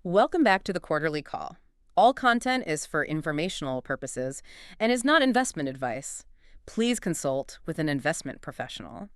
Welcome back to the quarterly call. All content is for informational purposes and is not investment advice. Please consult with an investment professional.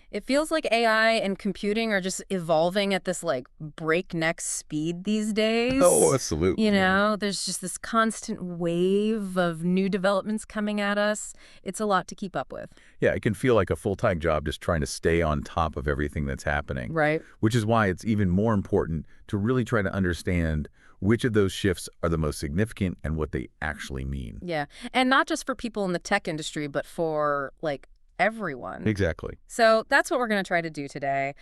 It feels like AI and computing are just evolving at this breakneck speed these Oh, days. absolutely. There's just this constant wave of new developments coming at us. It's a lot to keep up with. Yeah, it can feel like a full-time job just trying to stay on top of everything that's happening, Right. which is why it's even more important to really try to understand which of those shifts are the most significant and what they actually mean. Yeah. And not just for people in the tech industry, but for everyone. Exactly. So that's what we're going to try to do today.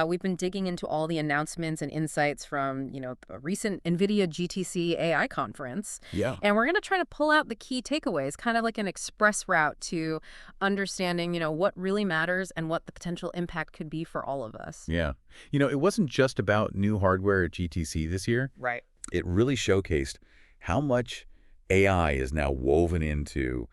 We've been digging into all the announcements and insights from, a recent NVIDIA GTC AI conference. Yeah. And we're going to try to pull out the key takeaways, kind of like an express route to understanding, what really matters and what the potential impact could be for all of us. Yeah. It wasn't just about new hardware at GTC this year. Right. It really showcased how much AI is now woven into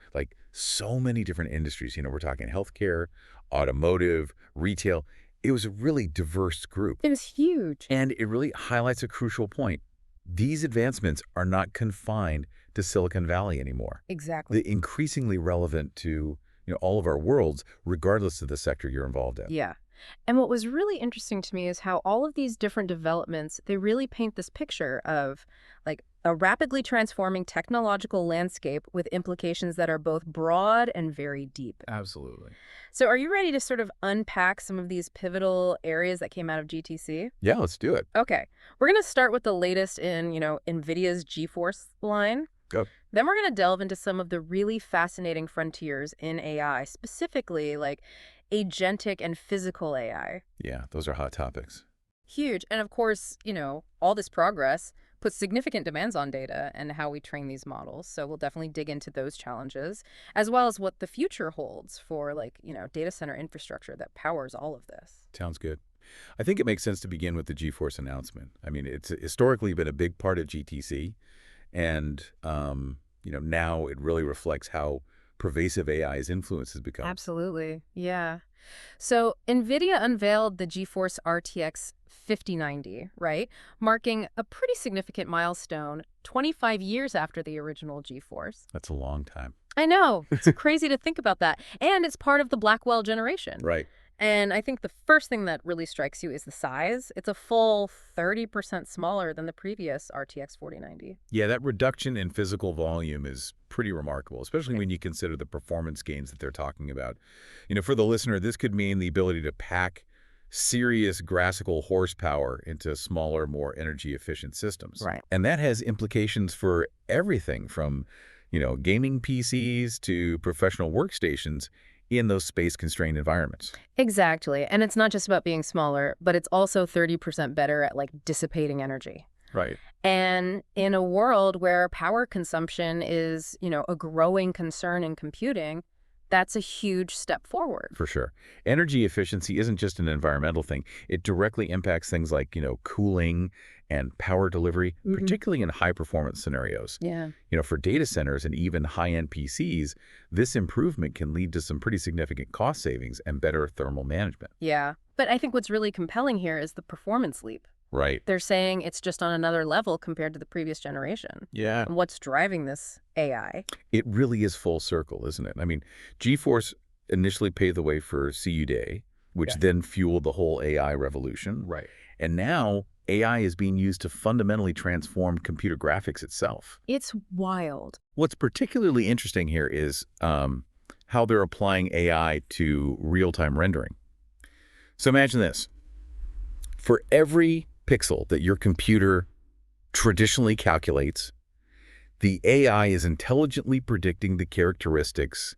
so many different industries. We're talking healthcare, automotive, retail. It was a really diverse group. It was huge. And it really highlights a crucial point. These advancements are not confined to Silicon Valley anymore. Exactly. They're increasingly relevant to all of our worlds, regardless of the sector you're involved in. Yeah. And what was really interesting to me is how all of these different developments, they really paint this picture of a rapidly transforming technological landscape with implications that are both broad and very deep. Absolutely. So are you ready to sort of unpack some of these pivotal areas that came out of GTC? Yeah, let's do it. Okay. We're going to start with the latest in, NVIDIA's GeForce line. Go. Then we're going to delve into some of the really fascinating frontiers in AI, specifically agentic and physical AI. Yeah, those are hot topics. Huge. And of course, all this progress puts significant demands on data and how we train these models. So we'll definitely dig into those challenges, as well as what the future holds for data center infrastructure that powers all of this. Sounds good. I think it makes sense to begin with the GeForce announcement. I mean, it's historically been a big part of GTC, and now it really reflects how pervasive AI's influence has become. Absolutely. Yeah. So NVIDIA unveiled the GeForce RTX 5090, right? Marking a pretty significant milestone 25 years after the original GeForce. That's a long time. I know. It's crazy to think about that. And it's part of the Blackwell generation. Right. And I think the first thing that really strikes you is the size. It's a full 30% smaller than the previous RTX 4090. Yeah, that reduction in physical volume is pretty remarkable, especially when you consider the performance gains that they're talking about. For the listener, this could mean the ability to pack serious graphical horsepower into smaller, more energy-efficient systems. Right. And that has implications for everything from, gaming PCs to professional workstations in those space-constrained environments. Exactly. And it's not just about being smaller, but it's also 30% better at dissipating energy. Right. And in a world where power consumption is, a growing concern in computing, that's a huge step forward. For sure. Energy efficiency isn't just an environmental thing. It directly impacts things like, cooling and power delivery, particularly in high-performance scenarios. Yeah. For data centers and even high-end PCs, this improvement can lead to some pretty significant cost savings and better thermal management. Yeah. But I think what's really compelling here is the performance leap. Right. They're saying it's just on another level compared to the previous generation. Yeah. And what's driving this AI? It really is full circle, isn't it? I mean, GeForce initially paved the way for CUDA, which then fueled the whole AI revolution. Right. And now AI is being used to fundamentally transform computer graphics itself. It's wild. What's particularly interesting here is how they're applying AI to real-time rendering. So imagine this. For every pixel that your computer traditionally calculates, the AI is intelligently predicting the characteristics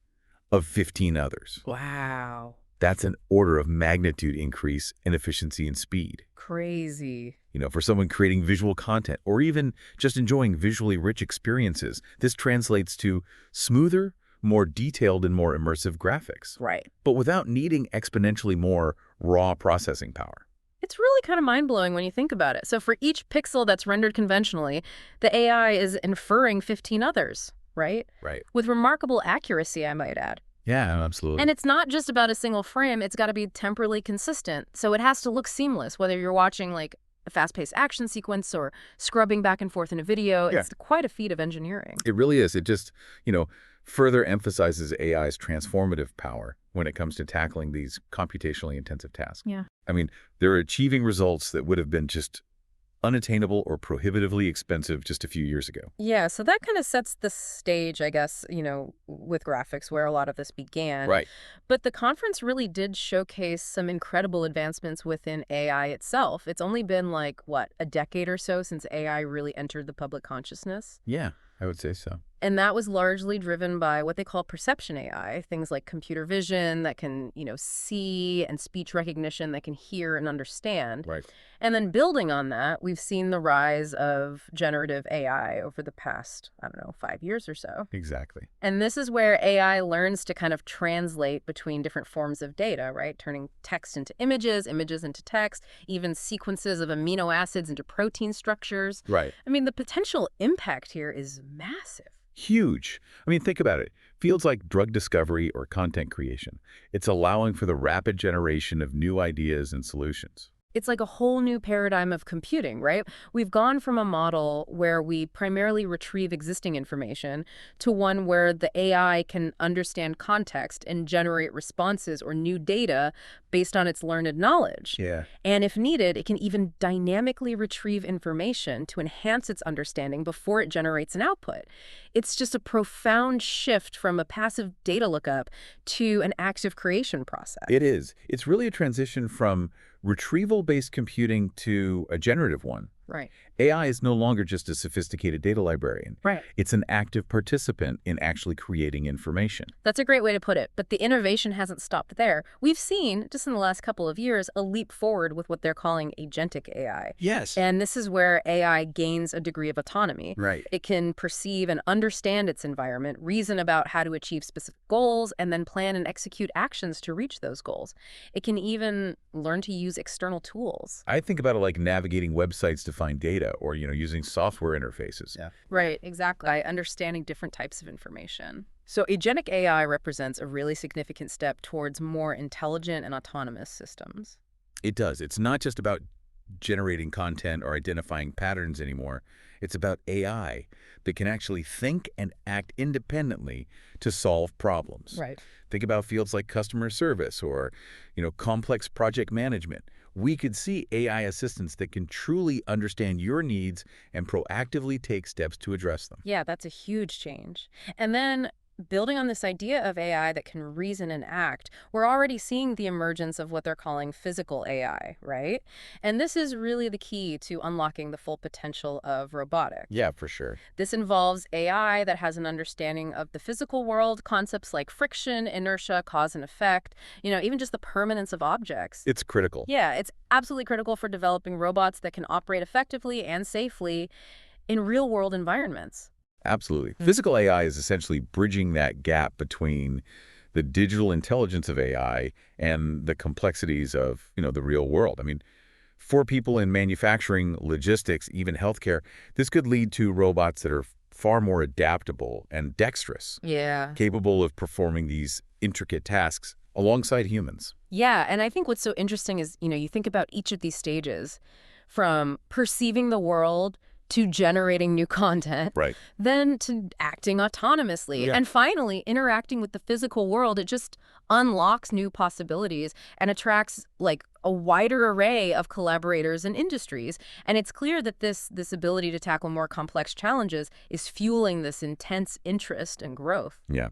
of 15 others. Wow. That's an order of magnitude increase in efficiency and speed. Crazy. For someone creating visual content or even just enjoying visually rich experiences, this translates to smoother, more detailed, and more immersive graphics. Right. But without needing exponentially more raw processing power. It's really kind of mind-blowing when you think about it. So for each pixel that's rendered conventionally, the AI is inferring 15 others, right? Right. With remarkable accuracy, I might add. Yeah, absolutely. And it's not just about a single frame. It's got to be temporally consistent. So it has to look seamless, whether you're watching a fast-paced action sequence or scrubbing back and forth in a video. Yeah. It's quite a feat of engineering. It really is. It just, further emphasizes AI's transformative power when it comes to tackling these computationally intensive tasks. Yeah. I mean, they're achieving results that would have been just unattainable or prohibitively expensive just a few years ago. Yeah, so that kind of sets the stage, I guess, with graphics where a lot of this began. Right. But the conference really did showcase some incredible advancements within AI itself. It's only been like, what, a decade or so since AI really entered the public consciousness? Yeah, I would say so. And that was largely driven by what they call perception AI, things like computer vision that can, see, and speech recognition that can hear and understand. Right. And then building on that, we've seen the rise of generative AI over the past, 5 years or so. Exactly. And this is where AI learns to kind of translate between different forms of data, right? Turning text into images, images into text, even sequences of amino acids into protein structures. Right. I mean, the potential impact here is massive. Huge. I mean, think about it. Fields like drug discovery or content creation. It's allowing for the rapid generation of new ideas and solutions. It's like a whole new paradigm of computing, right? We've gone from a model where we primarily retrieve existing information to one where the AI can understand context and generate responses or new data based on its learned knowledge. Yeah. And if needed, it can even dynamically retrieve information to enhance its understanding before it generates an output. It's just a profound shift from a passive data lookup to an active creation process. It is. It's really a transition from retrieval-based computing to a generative one. Right. AI is no longer just a sophisticated data librarian. Right. It's an active participant in actually creating information. That's a great way to put it, but the innovation hasn't stopped there. We've seen, just in the last couple of years, a leap forward with what they're calling agentic AI. Yes. And this is where AI gains a degree of autonomy. Right. It can perceive and understand its environment, reason about how to achieve specific goals, and then plan and execute actions to reach those goals. It can even learn to use external tools. I think about it like navigating websites to find data or, using software interfaces. Yeah. Right, exactly. By understanding different types of information. So agentic AI represents a really significant step towards more intelligent and autonomous systems. It does. It's not just about generating content or identifying patterns anymore. It's about AI that can actually think and act independently to solve problems. Right. Think about fields like customer service or, complex project management. We could see AI assistants that can truly understand your needs and proactively take steps to address them. Yeah, that's a huge change. And then building on this idea of AI that can reason and act, we're already seeing the emergence of what they're calling physical AI, right? And this is really the key to unlocking the full potential of robotics. Yeah, for sure. This involves AI that has an understanding of the physical world, concepts like friction, inertia, cause and effect, even just the permanence of objects. It's critical. Yeah, it's absolutely critical for developing robots that can operate effectively and safely in real-world environments. Absolutely. Physical AI is essentially bridging that gap between the digital intelligence of AI and the complexities of, the real world. I mean, for people in manufacturing, logistics, even healthcare, this could lead to robots that are far more adaptable and dexterous. Yeah. Capable of performing these intricate tasks alongside humans. Yeah, and I think what's so interesting is, you think about each of these stages, from perceiving the world to generating new content, Right. then to acting autonomously, Yeah. and finally interacting with the physical world. It just unlocks new possibilities and attracts like a wider array of collaborators and industries. And it's clear that this ability to tackle more complex challenges is fueling this intense interest and growth. Yeah.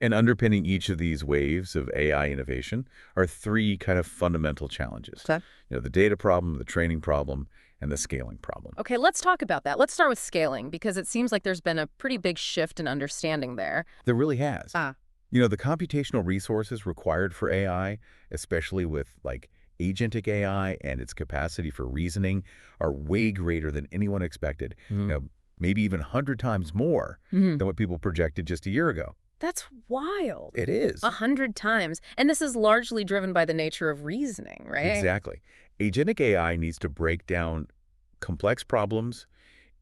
And underpinning each of these waves of AI innovation are three kind of fundamental challenges. Okay. The data problem, the training problem, and the scaling problem. Okay, let's talk about that. Let's start with scaling, because it seems like there's been a pretty big shift in understanding there. There really has. Ah. The computational resources required for AI, especially with like agentic AI and its capacity for reasoning, are way greater than anyone expected. Maybe even 100 times more than what people projected just a year ago. That's wild. It is. 100 times. And this is largely driven by the nature of reasoning, right? Exactly. Agentic AI needs to break down complex problems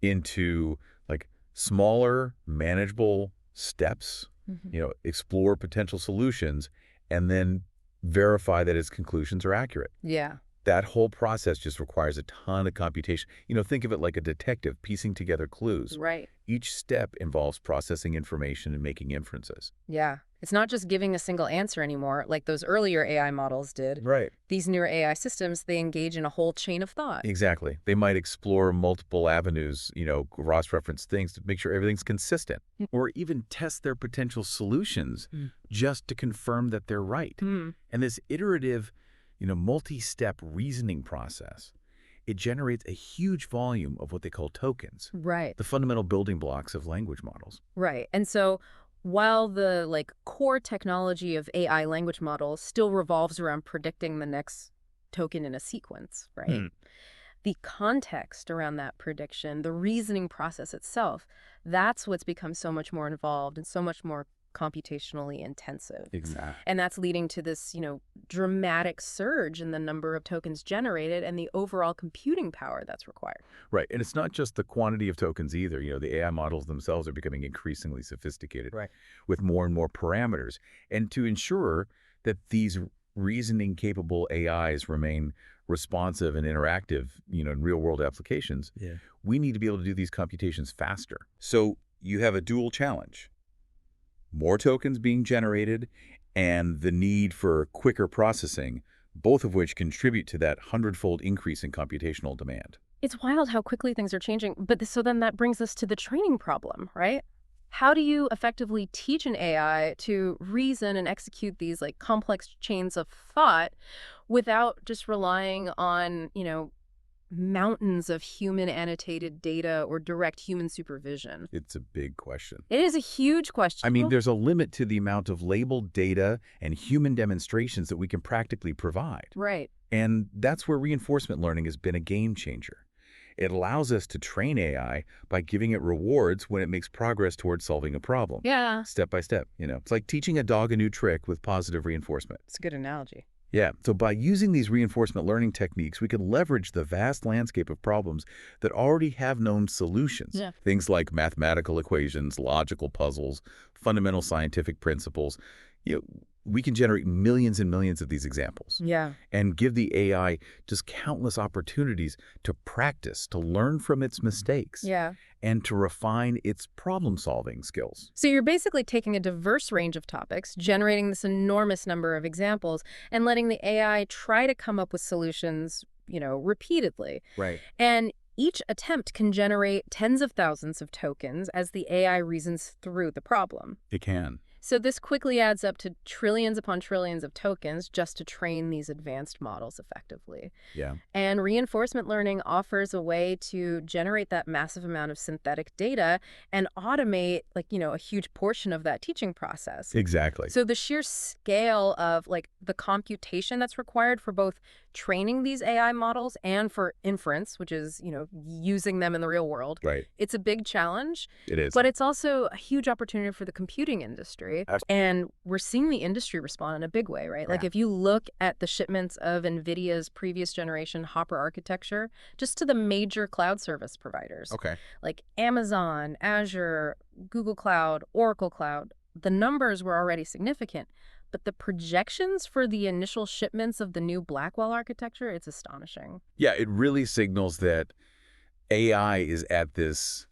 into like smaller, manageable steps, explore potential solutions, and then verify that its conclusions are accurate. Yeah. That whole process just requires a ton of computation. Think of it like a detective piecing together clues. Right. Each step involves processing information and making inferences. Yeah. It's not just giving a single answer anymore, like those earlier AI models did. Right. These newer AI systems, they engage in a whole chain of thought. Exactly. They might explore multiple avenues, cross-reference things to make sure everything's consistent, or even test their potential solutions just to confirm that they're right. And this iterative, multi-step reasoning process, it generates a huge volume of what they call tokens, Right. the fundamental building blocks of language models. Right. And so while the core technology of AI language models still revolves around predicting the next token in a sequence, right? The context around that prediction, the reasoning process itself, that's what's become so much more involved and so much more computationally intensive. Exactly. And that's leading to this, dramatic surge in the number of tokens generated and the overall computing power that's required. Right. And it's not just the quantity of tokens either. The AI models themselves are becoming increasingly sophisticated, Right. with more and more parameters. And to ensure that these reasoning-capable AIs remain responsive and interactive, in real-world applications, we need to be able to do these computations faster. So you have a dual challenge: more tokens being generated and the need for quicker processing, both of which contribute to that 100-fold increase in computational demand. It's wild how quickly things are changing. But so then that brings us to the training problem, right? How do you effectively teach an AI to reason and execute these complex chains of thought without just relying on, mountains of human annotated data or direct human supervision? It's a big question. It is a huge question. I mean, there's a limit to the amount of labeled data and human demonstrations that we can practically provide. Right. And that's where reinforcement learning has been a game changer. It allows us to train AI by giving it rewards when it makes progress towards solving a problem. Yeah. Step by step, It's like teaching a dog a new trick with positive reinforcement. It's a good analogy. Yeah, so by using these reinforcement learning techniques, we can leverage the vast landscape of problems that already have known solutions. Yeah. Things like mathematical equations, logical puzzles, fundamental scientific principles. We can generate millions and millions of these examples. Yeah. And give the AI just countless opportunities to practice, to learn from its mistakes. Yeah. And to refine its problem-solving skills. So you're basically taking a diverse range of topics, generating this enormous number of examples, and letting the AI try to come up with solutions, repeatedly. Right. And each attempt can generate tens of thousands of tokens as the AI reasons through the problem. It can. So this quickly adds up to trillions upon trillions of tokens just to train these advanced models effectively. Yeah. And reinforcement learning offers a way to generate that massive amount of synthetic data and automate, a huge portion of that teaching process. Exactly. So the sheer scale of, the computation that's required for both training these AI models and for inference, which is, using them in the real world. Right. It's a big challenge. It is. But it's also a huge opportunity for the computing industry. And we're seeing the industry respond in a big way, right? Yeah. If you look at the shipments of NVIDIA's previous generation Hopper architecture, just to the major cloud service providers, Okay. like Amazon, Azure, Google Cloud, Oracle Cloud, the numbers were already significant. But the projections for the initial shipments of the new Blackwell architecture, it's astonishing. Yeah, it really signals that AI is at this,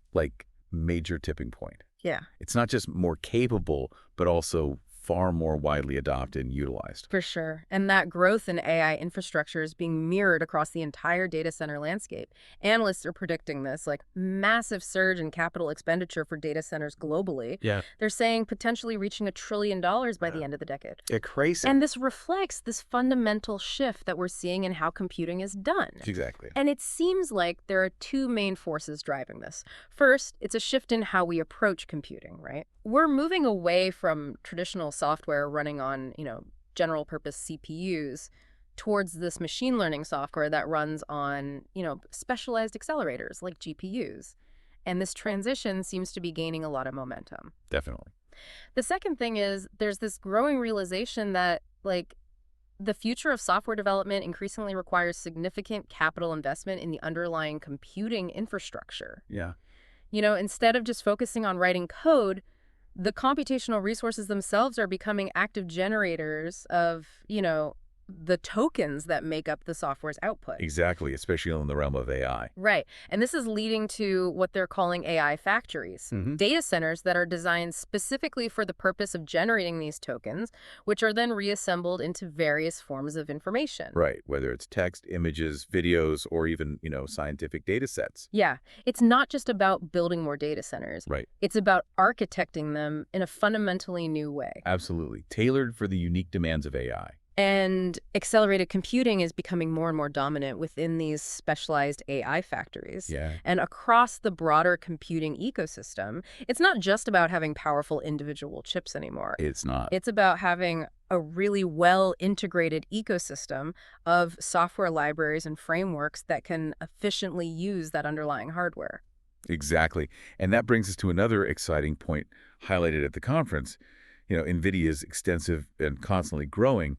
major tipping point. Yeah. It's not just more capable, but also far more widely adopted and utilized. For sure. And that growth in AI infrastructure is being mirrored across the entire data center landscape. Analysts are predicting this, massive surge in capital expenditure for data centers globally. Yeah. They're saying potentially reaching $1 trillion by the end of the decade. It's crazy. And this reflects this fundamental shift that we're seeing in how computing is done. Exactly. And it seems like there are two main forces driving this. First, it's a shift in how we approach computing, right? We're moving away from traditional software running on, general purpose CPUs towards this machine learning software that runs on, specialized accelerators like GPUs. And this transition seems to be gaining a lot of momentum. Definitely. The second thing is there's this growing realization that, the future of software development increasingly requires significant capital investment in the underlying computing infrastructure. Yeah. Instead of just focusing on writing code, the computational resources themselves are becoming active generators of, the tokens that make up the software's output. Exactly, especially in the realm of AI. Right. And this is leading to what they're calling AI factories, Hmm. data centers that are designed specifically for the purpose of generating these tokens, which are then reassembled into various forms of information. Right, whether it's text, images, videos, or even, scientific data sets. Yeah, it's not just about building more data centers. Right. It's about architecting them in a fundamentally new way. Absolutely. Tailored for the unique demands of AI. And accelerated computing is becoming more and more dominant within these specialized AI factories. Yeah. And across the broader computing ecosystem, it's not just about having powerful individual chips anymore. It's not. It's about having a really well-integrated ecosystem of software libraries and frameworks that can efficiently use that underlying hardware. Exactly. And that brings us to another exciting point highlighted at the conference. NVIDIA's extensive and constantly growing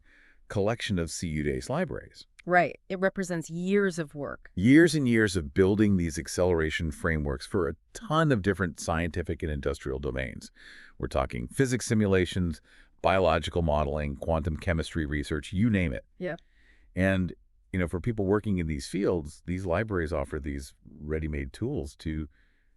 collection of CU-based libraries. Right. It represents years of work. Years and years of building these acceleration frameworks for a ton of different scientific and industrial domains. We're talking physics simulations, biological modeling, quantum chemistry research, you name it. Yeah. And, for people working in these fields, these libraries offer these ready-made tools to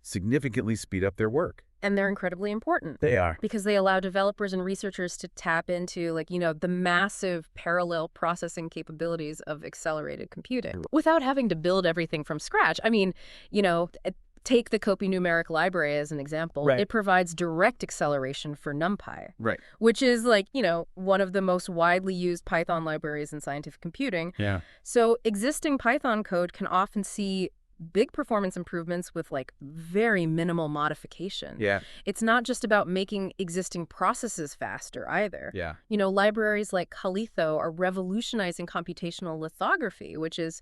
significantly speed up their work. And they're incredibly important. They are. Because they allow developers and researchers to tap into, the massive parallel processing capabilities of accelerated computing without having to build everything from scratch. I mean, take the Copy numeric library as an example. Right. It provides direct acceleration for NumPy, Right. which is one of the most widely used Python libraries in scientific computing. Yeah. So existing Python code can often see big performance improvements with very minimal modification. Yeah. It's not just about making existing processes faster either. Yeah. Libraries like Calitho are revolutionizing computational lithography, which is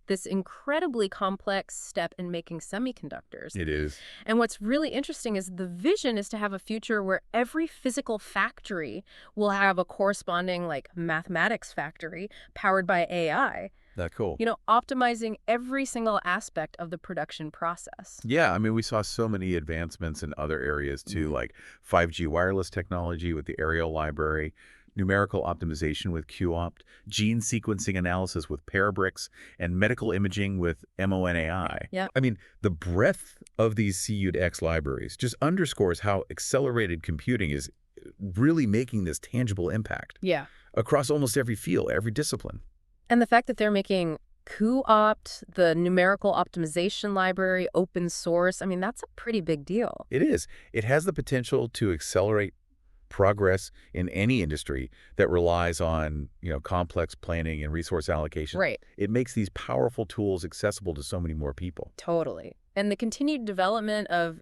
this incredibly complex step in making semiconductors. It is. And what's really interesting is the vision is to have a future where every physical factory will have a corresponding mathematics factory powered by AI. That cool. Optimizing every single aspect of the production process. Yeah, I mean, we saw so many advancements in other areas too, like 5G wireless technology with the Aerial library, numerical optimization with QOpt, gene sequencing analysis with Parabricks, and medical imaging with MONAI. Yeah. I mean, the breadth of these CU-X libraries just underscores how accelerated computing is really making this tangible impact. Yeah. Across almost every field, every discipline. And the fact that they're making QOpt, the numerical optimization library, open source, I mean, that's a pretty big deal. It is. It has the potential to accelerate progress in any industry that relies on, complex planning and resource allocation. Right. It makes these powerful tools accessible to so many more people. Totally. And the continued development of,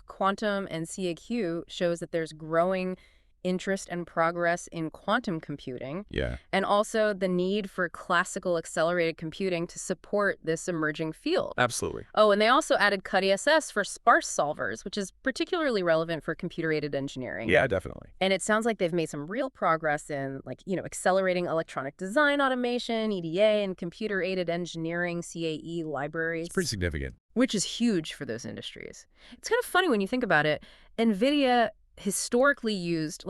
quantum and CAQ shows that there's growing interest and progress in quantum computing, Yeah. and also the need for classical accelerated computing to support this emerging field. Absolutely. Oh, and they also added CutESS for sparse solvers, which is particularly relevant for computer-aided engineering. Yeah, definitely. And it sounds like they've made some real progress in, accelerating electronic design automation, EDA, and computer-aided engineering, CAE libraries. It's pretty significant. Which is huge for those industries. It's kind of funny when you think about it. NVIDIA historically used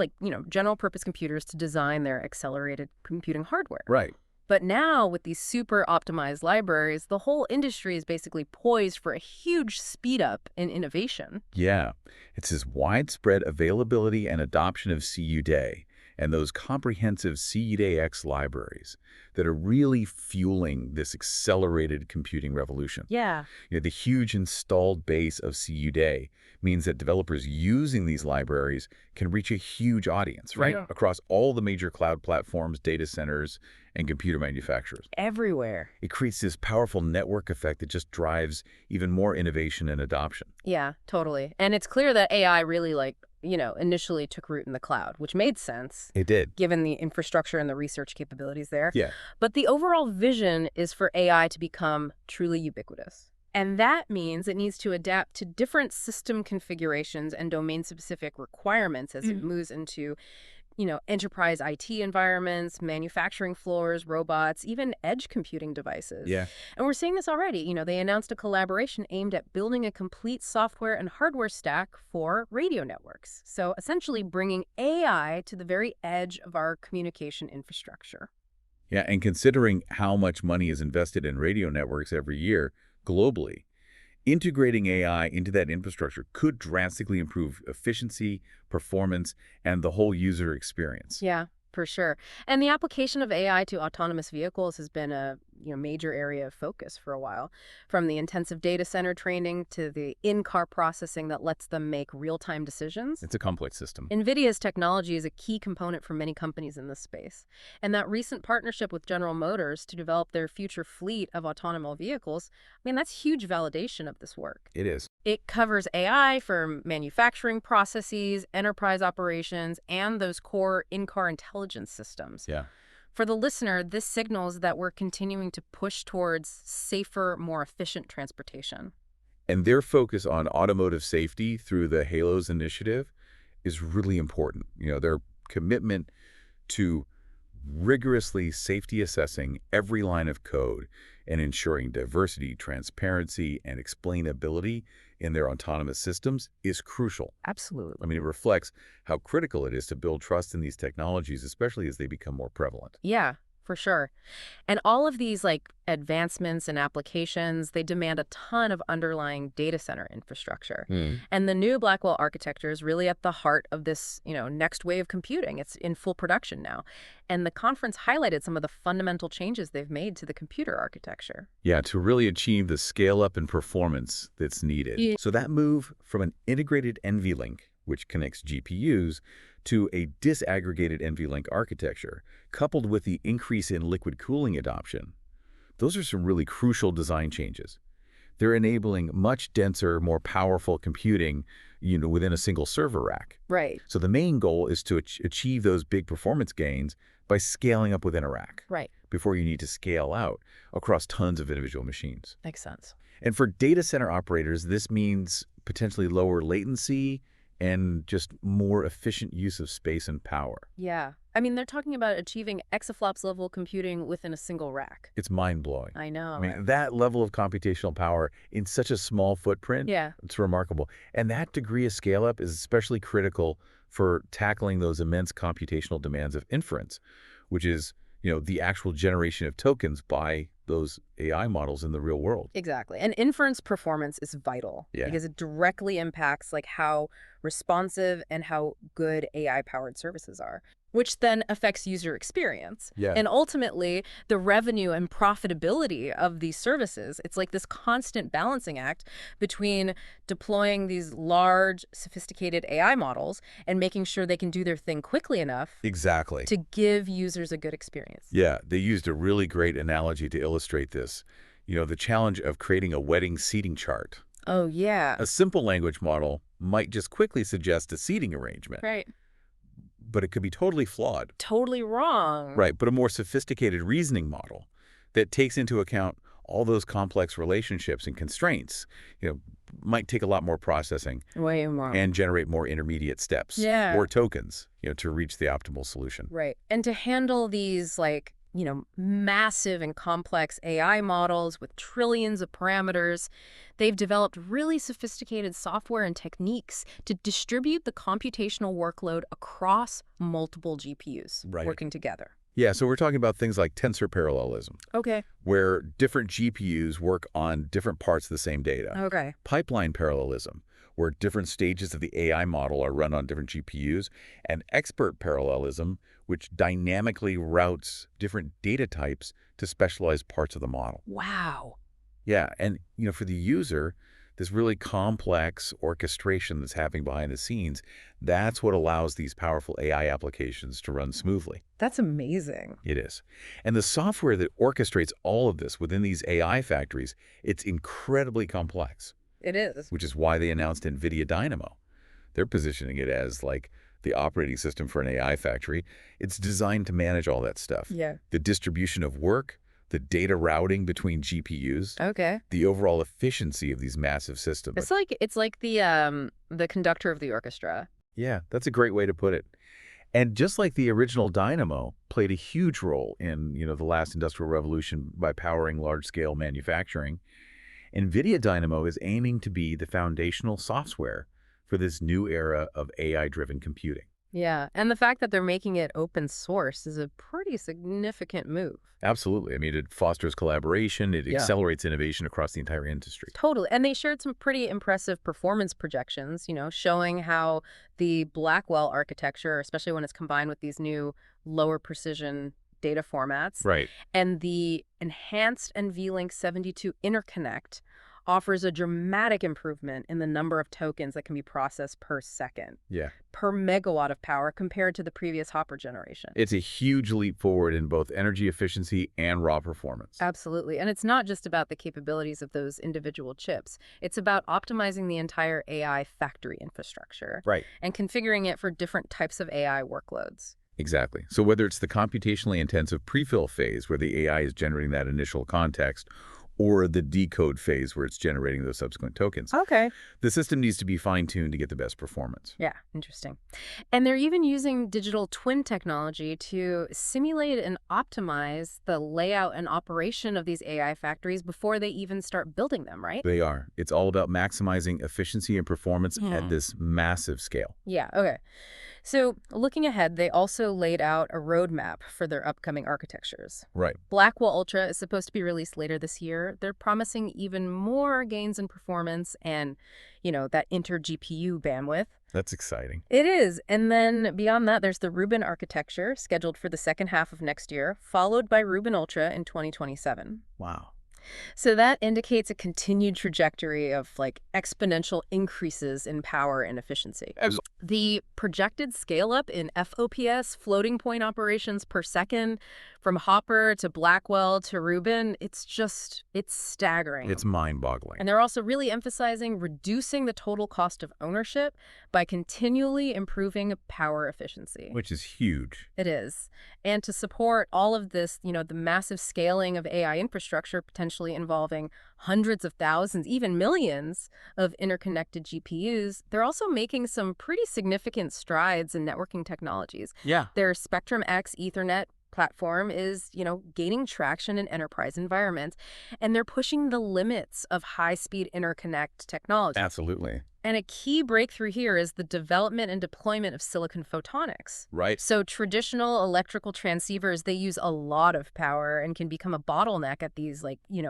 general purpose computers to design their accelerated computing hardware. Right. But now with these super optimized libraries, the whole industry is basically poised for a huge speed up in innovation. Yeah. It's this widespread availability and adoption of CU-Day and those comprehensive CU-Day-X libraries that are really fueling this accelerated computing revolution. Yeah. The huge installed base of CU-Day means that developers using these libraries can reach a huge audience, right? Yeah. Across all the major cloud platforms, data centers, and computer manufacturers. Everywhere. It creates this powerful network effect that just drives even more innovation and adoption. Yeah, totally. And it's clear that AI really initially took root in the cloud, which made sense. It did. Given the infrastructure and the research capabilities there. Yeah. But the overall vision is for AI to become truly ubiquitous. And that means it needs to adapt to different system configurations and domain-specific requirements as it moves into, enterprise IT environments, manufacturing floors, robots, even edge computing devices. Yeah. And we're seeing this already. They announced a collaboration aimed at building a complete software and hardware stack for radio networks. So essentially bringing AI to the very edge of our communication infrastructure. Yeah, and considering how much money is invested in radio networks every year globally, integrating AI into that infrastructure could drastically improve efficiency, performance, and the whole user experience. Yeah, for sure. And the application of AI to autonomous vehicles has been a major area of focus for a while, from the intensive data center training to the in-car processing that lets them make real-time decisions. It's a complex system. NVIDIA's technology is a key component for many companies in this space. And that recent partnership with General Motors to develop their future fleet of autonomous vehicles, that's huge validation of this work. It is. It covers AI for manufacturing processes, enterprise operations, and those core in-car intelligence systems. Yeah. For the listener, this signals that we're continuing to push towards safer, more efficient transportation. And their focus on automotive safety through the Halos initiative is really important. Their commitment to rigorously safety assessing every line of code and ensuring diversity, transparency, and explainability in their autonomous systems is crucial. Absolutely. It reflects how critical it is to build trust in these technologies, especially as they become more prevalent. Yeah, for sure. And all of these advancements and applications, they demand a ton of underlying data center infrastructure. And the new Blackwell architecture is really at the heart of this, next wave computing. It's in full production now. And the conference highlighted some of the fundamental changes they've made to the computer architecture. Yeah, to really achieve the scale-up and performance that's needed. Yeah. So that move from an integrated NVLink, which connects GPUs, to a disaggregated NVLink architecture, coupled with the increase in liquid cooling adoption, those are some really crucial design changes. They're enabling much denser, more powerful computing, within a single server rack. Right. So the main goal is to achieve those big performance gains by scaling up within a rack. Right. Before you need to scale out across tons of individual machines. Makes sense. And for data center operators, this means potentially lower latency and just more efficient use of space and power. Yeah. They're talking about achieving exaflops level computing within a single rack. It's mind-blowing. I know. That level of computational power in such a small footprint, Yeah. it's remarkable. And that degree of scale-up is especially critical for tackling those immense computational demands of inference, which is, the actual generation of tokens by those AI models in the real world. Exactly. And inference performance is vital because it directly impacts how responsive and how good AI-powered services are, which then affects user experience. Yeah. And ultimately, the revenue and profitability of these services, it's like this constant balancing act between deploying these large, sophisticated AI models and making sure they can do their thing quickly enough Exactly. to give users a good experience. Yeah, they used a really great analogy to illustrate this. The challenge of creating a wedding seating chart. Oh, yeah. A simple language model might just quickly suggest a seating arrangement. Right. But it could be totally flawed. Totally wrong. Right, but a more sophisticated reasoning model that takes into account all those complex relationships and constraints, might take a lot more processing. Way more. And generate more intermediate steps. Yeah. Or tokens, to reach the optimal solution. Right. And to handle these massive and complex AI models with trillions of parameters, they've developed really sophisticated software and techniques to distribute the computational workload across multiple GPUs working together. Yeah, so we're talking about things like tensor parallelism. Okay. Where different GPUs work on different parts of the same data. Okay. Pipeline parallelism, where different stages of the AI model are run on different GPUs, and expert parallelism, which dynamically routes different data types to specialized parts of the model. Wow. Yeah, and for the user, this really complex orchestration that's happening behind the scenes, that's what allows these powerful AI applications to run smoothly. That's amazing. It is. And the software that orchestrates all of this within these AI factories, it's incredibly complex. It is. Which is why they announced NVIDIA Dynamo. They're positioning it as the operating system for an AI factory. It's designed to manage all that stuff. Yeah. The distribution of work, the data routing between GPUs. Okay. The overall efficiency of these massive systems. It's like the conductor of the orchestra. Yeah, that's a great way to put it. And just like the original Dynamo played a huge role in, the last industrial revolution by powering large-scale manufacturing, NVIDIA Dynamo is aiming to be the foundational software for this new era of AI-driven computing. Yeah, and the fact that they're making it open source is a pretty significant move. Absolutely. I mean, it fosters collaboration. It Yeah. accelerates innovation across the entire industry. Totally. And they shared some pretty impressive performance projections, showing how the Blackwell architecture, especially when it's combined with these new lower precision data formats, Right. and the enhanced NVLink 72 interconnect offers a dramatic improvement in the number of tokens that can be processed per second, Yeah. per megawatt of power compared to the previous Hopper generation. It's a huge leap forward in both energy efficiency and raw performance. Absolutely. And it's not just about the capabilities of those individual chips. It's about optimizing the entire AI factory infrastructure Right. and configuring it for different types of AI workloads. Exactly. So whether it's the computationally intensive prefill phase where the AI is generating that initial context, or the decode phase where it's generating those subsequent tokens, Okay. the system needs to be fine-tuned to get the best performance. Yeah, interesting. And they're even using digital twin technology to simulate and optimize the layout and operation of these AI factories before they even start building them, right? They are. It's all about maximizing efficiency and performance at this massive scale. Yeah, okay. So looking ahead, they also laid out a roadmap for their upcoming architectures. Right. Blackwell Ultra is supposed to be released later this year. They're promising even more gains in performance and, that inter-GPU bandwidth. That's exciting. It is. And then beyond that, there's the Rubin architecture scheduled for the second half of next year, followed by Rubin Ultra in 2027. Wow. So that indicates a continued trajectory of exponential increases in power and efficiency. The projected scale up in FOPS, floating point operations per second, from Hopper to Blackwell to Rubin, it's staggering. It's mind-boggling. And they're also really emphasizing reducing the total cost of ownership by continually improving power efficiency. Which is huge. It is. And to support all of this, the massive scaling of AI infrastructure, potentially involving hundreds of thousands, even millions of interconnected GPUs, they're also making some pretty significant strides in networking technologies. Yeah. Their Spectrum X Ethernet platform is, gaining traction in enterprise environments, and they're pushing the limits of high-speed interconnect technology. Absolutely. And a key breakthrough here is the development and deployment of silicon photonics. Right. So traditional electrical transceivers, they use a lot of power and can become a bottleneck at these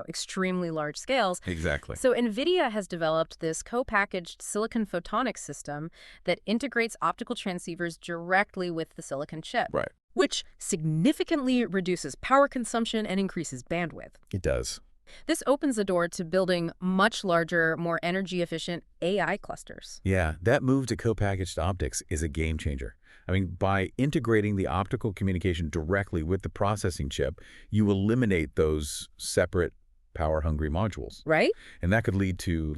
extremely large scales. Exactly. So NVIDIA has developed this co-packaged silicon photonics system that integrates optical transceivers directly with the silicon chip. Right. Which significantly reduces power consumption and increases bandwidth. It does. This opens the door to building much larger, more energy-efficient AI clusters. Yeah, that move to co-packaged optics is a game changer. I mean, by integrating the optical communication directly with the processing chip, you eliminate those separate power-hungry modules. Right? And that could lead to,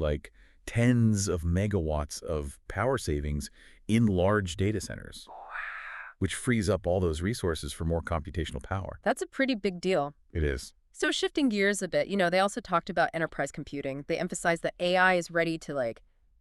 tens of megawatts of power savings in large data centers, which frees up all those resources for more computational power. That's a pretty big deal. It is. So shifting gears a bit, they also talked about enterprise computing. They emphasized that AI is ready to,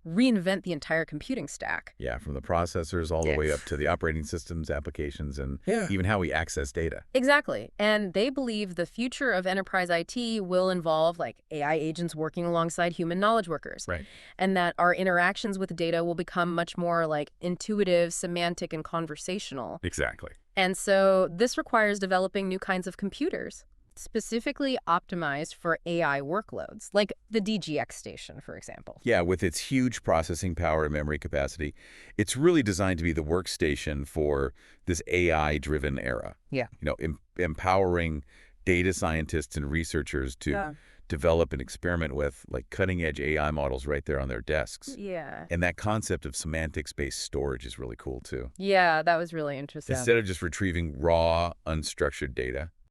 reinvent the entire computing stack. Yeah, from the processors all the way up to the operating systems, applications, and even how we access data. Exactly. And they believe the future of enterprise IT will involve, AI agents working alongside human knowledge workers. Right. And that our interactions with data will become much more, intuitive, semantic, and conversational. Exactly. And so this requires developing new kinds of computers, specifically optimized for AI workloads, like the DGX station, for example. Yeah, with its huge processing power and memory capacity, it's really designed to be the workstation for this AI-driven era. Yeah. Empowering data scientists and researchers to develop and experiment with cutting-edge AI models right there on their desks. Yeah. And that concept of semantics-based storage is really cool, too. Yeah, that was really interesting. Instead of just retrieving raw, unstructured data,